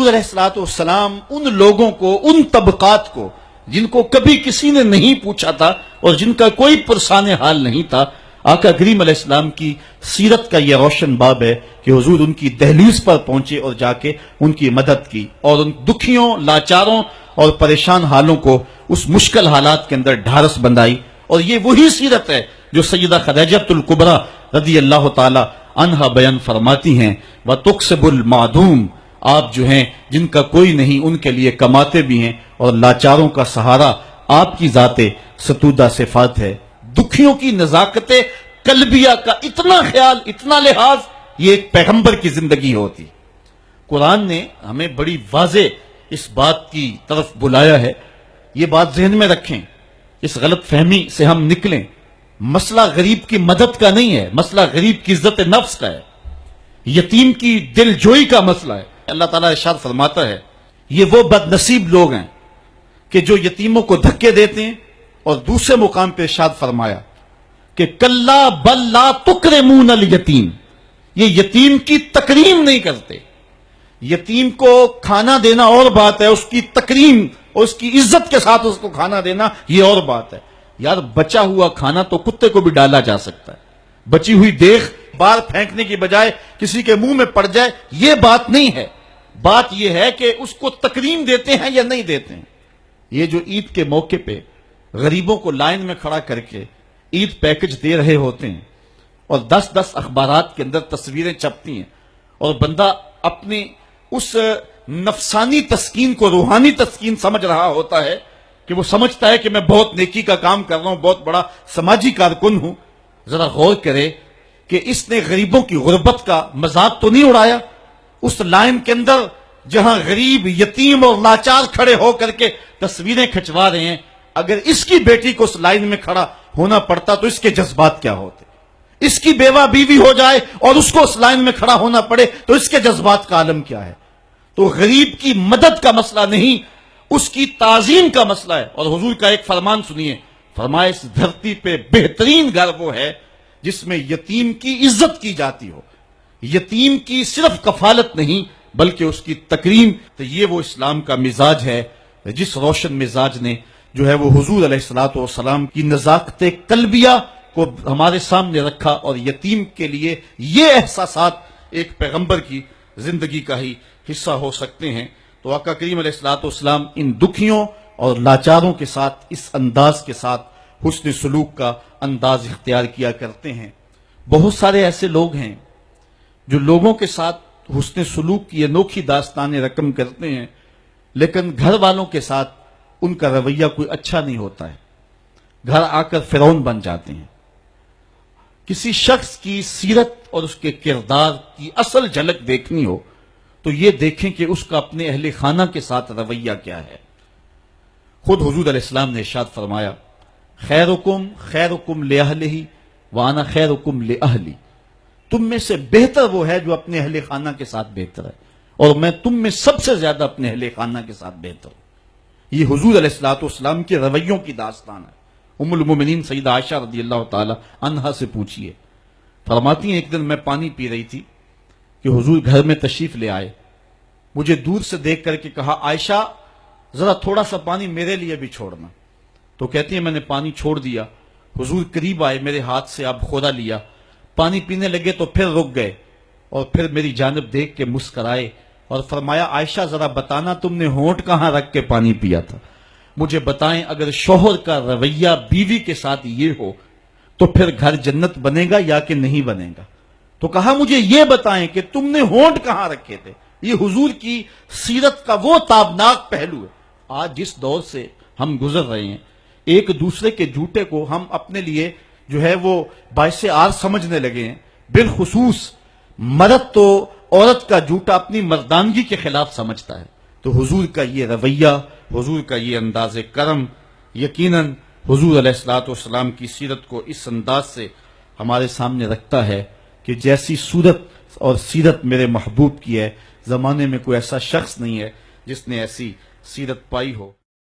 अलैहिस्सलाम उन लोगों को, उन तबकात को जिनको कभी किसी ने नहीं पूछा था और जिनका कोई पुरसाने हाल नहीं था, आका करीम अलैहिस्सलाम की सीरत का यह रोशन बाब है कि हुजूर उनकी दहलीज पर पहुंचे और जाके उनकी मदद की और उन दुखियों, लाचारों और परेशान हालों को उस मुश्किल हालात के अंदर ढारस बंधाई। और ये वही सीरत है जो सैयदा खदीजतुल कुबरा रदी अल्लाह ताला अन्हा बयान फरमाती हैं, व तुक्सिबुल मादूम, आप जो हैं जिनका कोई नहीं उनके लिए कमाते भी हैं और लाचारों का सहारा आपकी जाते सतूदा सिफात है। दुखियों की नजाकते कल्बिया का इतना ख्याल, इतना लिहाज, ये एक पैगंबर की जिंदगी होती। कुरान ने हमें बड़ी वाज़े इस बात की तरफ बुलाया है, ये बात जहन में रखें, इस गलत फहमी से हम निकलें। मसला गरीब की मदद का नहीं है, मसला गरीब की इज्जत नफ्स का है, यतीम की दिलजोई का मसला है। अल्लाह ताला इरशाद फरमाता है, ये वो बदनसीब लोग हैं कि जो यतीमों को धक्के देते हैं। और दूसरे मुकाम पे इरशाद फरमाया कि कल्ला बल ला तुकरिमून अल यतीम, ये यतीम की तकरीम नहीं करते। यतीम को खाना देना और बात है, उसकी तकरीम और उसकी इज्जत के साथ उसको खाना देना ये और बात है। यार, बचा हुआ खाना तो कुत्ते को भी डाला जा सकता है, बची हुई देख बाहर फेंकने की बजाय किसी के मुंह में पड़ जाए, ये बात नहीं है। बात यह है कि उसको तकरीम देते हैं या नहीं देते हैं। ये जो ईद के मौके पे गरीबों को लाइन में खड़ा करके ईद पैकेज दे रहे होते हैं और 10-10 अखबारात के अंदर तस्वीरें छपती हैं और बंदा अपनी उस नफसानी तस्कीन को रूहानी तस्कीन समझ रहा होता है कि वो समझता है कि मैं बहुत नेकी का काम कर रहा हूं, बहुत बड़ा समाजी कारकुन हूं। जरा गौर करे कि इसने गरीबों की गुर्बत का मजाक तो नहीं उड़ाया। उस लाइन के अंदर जहां गरीब, यतीम और लाचार खड़े होकर के तस्वीरें खिंचवा रहे हैं, अगर इसकी बेटी को उस लाइन में खड़ा होना पड़ता तो इसके जज्बात क्या होते। इसकी बेवा बीवी हो जाए और उसको उस लाइन में खड़ा होना पड़े तो इसके जज्बात का आलम क्या है। तो गरीब की मदद का मसला नहीं, उसकी ताजीम का मसला है। और हुजूर का एक फरमान सुनिए, फरमाया इस धरती पे बेहतरीन घर वो है जिसमें यतीम की इज्जत की जाती हो, यतीम की सिर्फ कफालत नहीं बल्कि उसकी तकरीम। तो ये वो इस्लाम का मिजाज है जिस रोशन मिजाज ने जो है वो हुजूर अलैहिस्सलातु वस्सलाम की नज़ाकते कल्बिया को हमारे सामने रखा। और यतीम के लिए ये एहसासात एक पैगंबर की जिंदगी का ही हिस्सा हो सकते हैं। तो आका करीम अलैहिस्सलातु वस्सलाम इन दुखियों और लाचारों के साथ इस अंदाज के साथ हुस्न सलूक का अंदाज इख्तियार किया करते हैं। बहुत सारे ऐसे लोग हैं जो लोगों के साथ हुस्न सलूक की अनोखी दास्तानें रकम करते हैं, लेकिन घर वालों के साथ उनका रवैया कोई अच्छा नहीं होता है, घर आकर फिरौन बन जाते हैं। किसी शख्स की सीरत और उसके किरदार की असल झलक देखनी हो तो ये देखें कि उसका अपने अहले खाना के साथ रवैया क्या है। खुद हुजूर अलैहिस्सलाम ने इरशाद फरमाया, खैरुकुम लिअहलिही व अना खैरुकुम लिअहली, तुम में से बेहतर वो है जो अपने अहले खाना के साथ बेहतर है और मैं तुम में सबसे ज्यादा अपने अहले खाना के साथ बेहतर हूं। ये हुजूर अलैहिस्सलातु वस्सलाम के रवैयों की दास्तान है। उम्मुल मोमिनीन सैयदा आयशा रदी अल्लाह ताला अन्हा से पूछिए, फरमाती हैं एक दिन मैं पानी पी रही थी कि हुजूर घर में तशरीफ ले आए। मुझे दूर से देख करके कहा, आयशा जरा थोड़ा सा पानी मेरे लिए भी छोड़ना। तो कहती है मैंने पानी छोड़ दिया, हुजूर करीब आए, मेरे हाथ से आप खोदा लिया, पानी पीने लगे तो फिर रुक गए और फिर मेरी जानिब देख के मुस्कराए और फरमाया, आयशा जरा बताना तुमने होंठ कहां रख के पानी पिया था, मुझे बताएं अगर शौहर का रवैया बीवी के साथ ये हो तो फिर घर जन्नत बनेगा या कि नहीं बनेगा। तो कहा मुझे ये बताएं कि तुमने होंठ कहां रखे थे। ये हुजूर की सीरत का वो ताबनाक पहलू है। आज जिस दौर से हम गुजर रहे हैं, एक दूसरे के झूठे को हम अपने लिए जो है वो बाइसे आर समझने लगे हैं। बिलखुसूस मर्द तो औरत का झूठा अपनी मर्दानगी के खिलाफ समझता है। तो हुजूर का ये रवैया, हुजूर का ये अंदाज़े करम यकीनन हुजूर अलैहिस्सलातु वस्सलाम की सीरत को इस अंदाज से हमारे सामने रखता है कि जैसी सूरत और सीरत मेरे महबूब की है, जमाने में कोई ऐसा शख्स नहीं है जिसने ऐसी सीरत पाई हो।